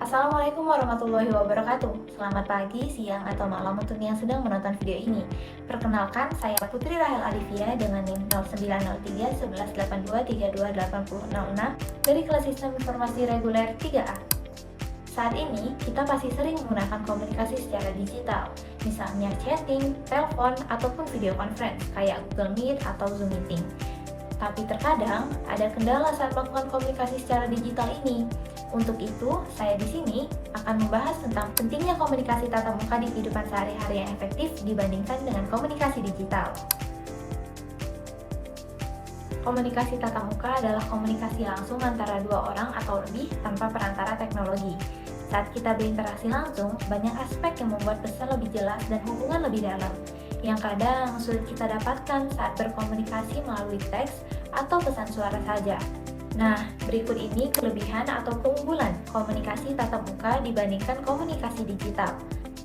Assalamualaikum warahmatullahi wabarakatuh. Selamat pagi, siang, atau malam untuk yang sedang menonton video ini. Perkenalkan, saya Putri Rahel Alivia dengan NIM 0903 1182 328006 dari kelas Sistem Informasi Reguler 3A. Saat ini, kita pasti sering menggunakan komunikasi secara digital, misalnya chatting, telepon, ataupun video conference, kayak Google Meet atau Zoom Meeting. Tapi terkadang, ada kendala saat melakukan komunikasi secara digital ini. Untuk itu, saya di sini akan membahas tentang pentingnya komunikasi tatap muka di kehidupan sehari-hari yang efektif dibandingkan dengan komunikasi digital. Komunikasi tatap muka adalah komunikasi langsung antara dua orang atau lebih tanpa perantara teknologi. Saat kita berinteraksi langsung, banyak aspek yang membuat pesan lebih jelas dan hubungan lebih dalam, yang kadang sulit kita dapatkan saat berkomunikasi melalui teks atau pesan suara saja. Nah, berikut ini kelebihan atau keunggulan komunikasi tatap muka dibandingkan komunikasi digital.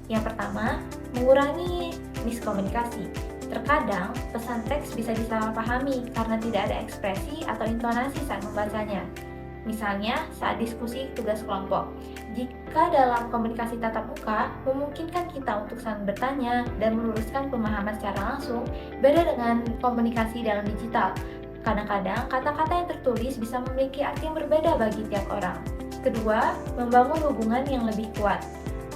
Yang pertama, mengurangi miskomunikasi. Terkadang, pesan teks bisa disalahpahami karena tidak ada ekspresi atau intonasi saat membacanya. Misalnya, saat diskusi tugas kelompok. Jika dalam komunikasi tatap muka, memungkinkan kita untuk saling bertanya dan meluruskan pemahaman secara langsung, beda dengan komunikasi dalam digital. Kadang-kadang, kata-kata yang tertulis bisa memiliki arti yang berbeda bagi tiap orang. Kedua, membangun hubungan yang lebih kuat.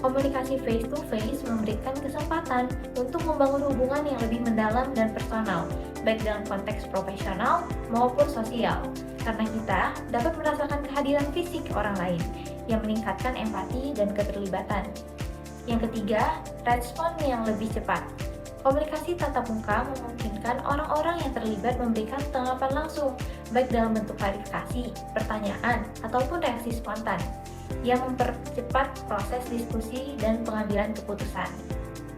Komunikasi face-to-face memberikan kesempatan untuk membangun hubungan yang lebih mendalam dan personal, baik dalam konteks profesional maupun sosial, karena kita dapat merasakan kehadiran fisik orang lain yang meningkatkan empati dan keterlibatan. Yang ketiga, respon yang lebih cepat. Komunikasi tatap muka memungkinkan orang-orang yang terlibat memberikan tanggapan langsung, baik dalam bentuk klarifikasi, pertanyaan, ataupun reaksi spontan, yang mempercepat proses diskusi dan pengambilan keputusan.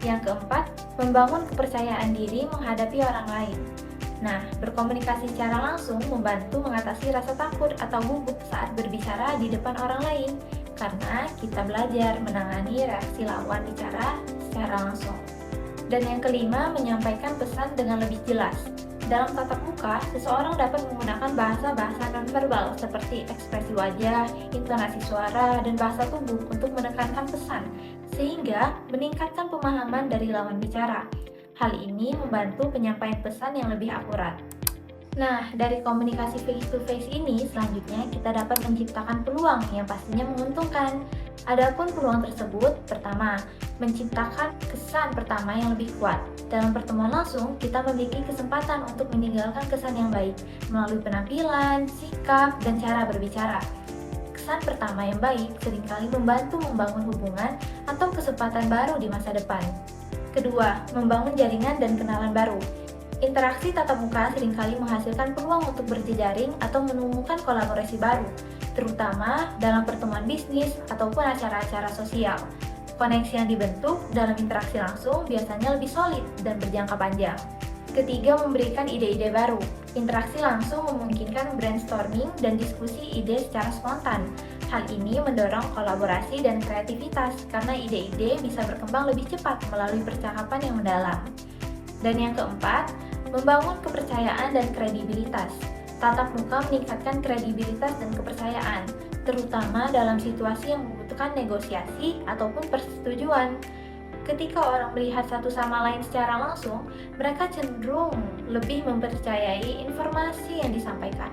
Yang keempat, membangun kepercayaan diri menghadapi orang lain. Nah, berkomunikasi secara langsung membantu mengatasi rasa takut atau gugup saat berbicara di depan orang lain, karena kita belajar menangani reaksi lawan bicara secara langsung. Dan yang kelima, menyampaikan pesan dengan lebih jelas. Dalam tatap muka, seseorang dapat menggunakan bahasa-bahasa nonverbal seperti ekspresi wajah, intonasi suara, dan bahasa tubuh untuk menekankan pesan, sehingga meningkatkan pemahaman dari lawan bicara. Hal ini membantu penyampaian pesan yang lebih akurat. Nah, dari komunikasi face-to-face ini, selanjutnya kita dapat menciptakan peluang yang pastinya menguntungkan. Adapun peluang tersebut, pertama, menciptakan kesan pertama yang lebih kuat. Dalam pertemuan langsung, kita memiliki kesempatan untuk meninggalkan kesan yang baik melalui penampilan, sikap, dan cara berbicara. Kesan pertama yang baik seringkali membantu membangun hubungan atau kesempatan baru di masa depan. Kedua, membangun jaringan dan kenalan baru. Interaksi tatap muka seringkali menghasilkan peluang untuk berjejaring atau menemukan kolaborasi baru, terutama dalam pertemuan bisnis ataupun acara-acara sosial. Koneksi yang dibentuk dalam interaksi langsung biasanya lebih solid dan berjangka panjang. Ketiga, memberikan ide-ide baru. Interaksi langsung memungkinkan brainstorming dan diskusi ide secara spontan. Hal ini mendorong kolaborasi dan kreativitas karena ide-ide bisa berkembang lebih cepat melalui percakapan yang mendalam. Dan yang keempat, membangun kepercayaan dan kredibilitas. Tatap muka meningkatkan kredibilitas dan kepercayaan, terutama dalam situasi yang membutuhkan negosiasi ataupun persetujuan. Ketika orang melihat satu sama lain secara langsung, mereka cenderung lebih mempercayai informasi yang disampaikan.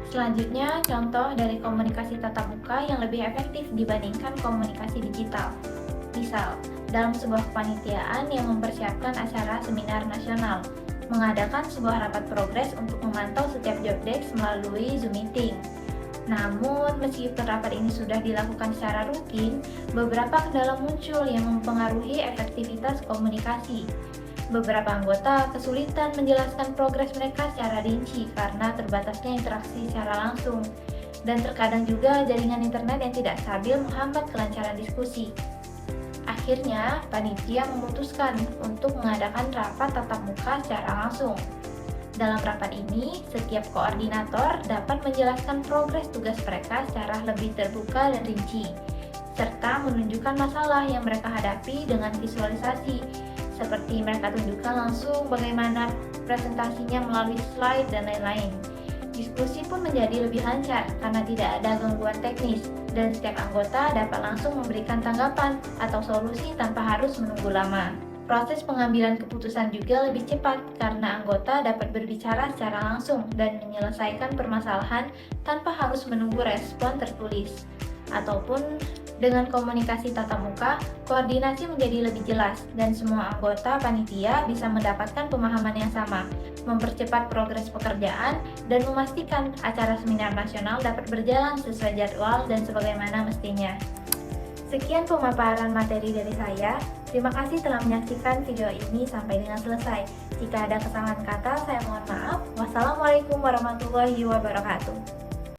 Selanjutnya, contoh dari komunikasi tatap muka yang lebih efektif dibandingkan komunikasi digital. Misal, dalam sebuah kepanitiaan yang mempersiapkan acara seminar nasional, mengadakan sebuah rapat progres untuk memantau setiap job desk melalui Zoom Meeting. Namun, meskipun rapat ini sudah dilakukan secara rutin, beberapa kendala muncul yang mempengaruhi efektivitas komunikasi. Beberapa anggota kesulitan menjelaskan progres mereka secara rinci karena terbatasnya interaksi secara langsung, dan terkadang juga jaringan internet yang tidak stabil menghambat kelancaran diskusi. Akhirnya, panitia memutuskan untuk mengadakan rapat tatap muka secara langsung. Dalam rapat ini, setiap koordinator dapat menjelaskan progres tugas mereka secara lebih terbuka dan rinci, serta menunjukkan masalah yang mereka hadapi dengan visualisasi, seperti mereka tunjukkan langsung bagaimana presentasinya melalui slide dan lain-lain. Diskusi pun menjadi lebih lancar karena tidak ada gangguan teknis dan setiap anggota dapat langsung memberikan tanggapan atau solusi tanpa harus menunggu lama. Proses pengambilan keputusan juga lebih cepat karena anggota dapat berbicara secara langsung dan menyelesaikan permasalahan tanpa harus menunggu respon tertulis. Ataupun dengan komunikasi tatap muka, koordinasi menjadi lebih jelas dan semua anggota panitia bisa mendapatkan pemahaman yang sama, mempercepat progres pekerjaan, dan memastikan acara seminar nasional dapat berjalan sesuai jadwal dan sebagaimana mestinya. Sekian pemaparan materi dari saya. Terima kasih telah menyaksikan video ini sampai dengan selesai. Jika ada kesalahan kata, saya mohon maaf. Wassalamualaikum warahmatullahi wabarakatuh.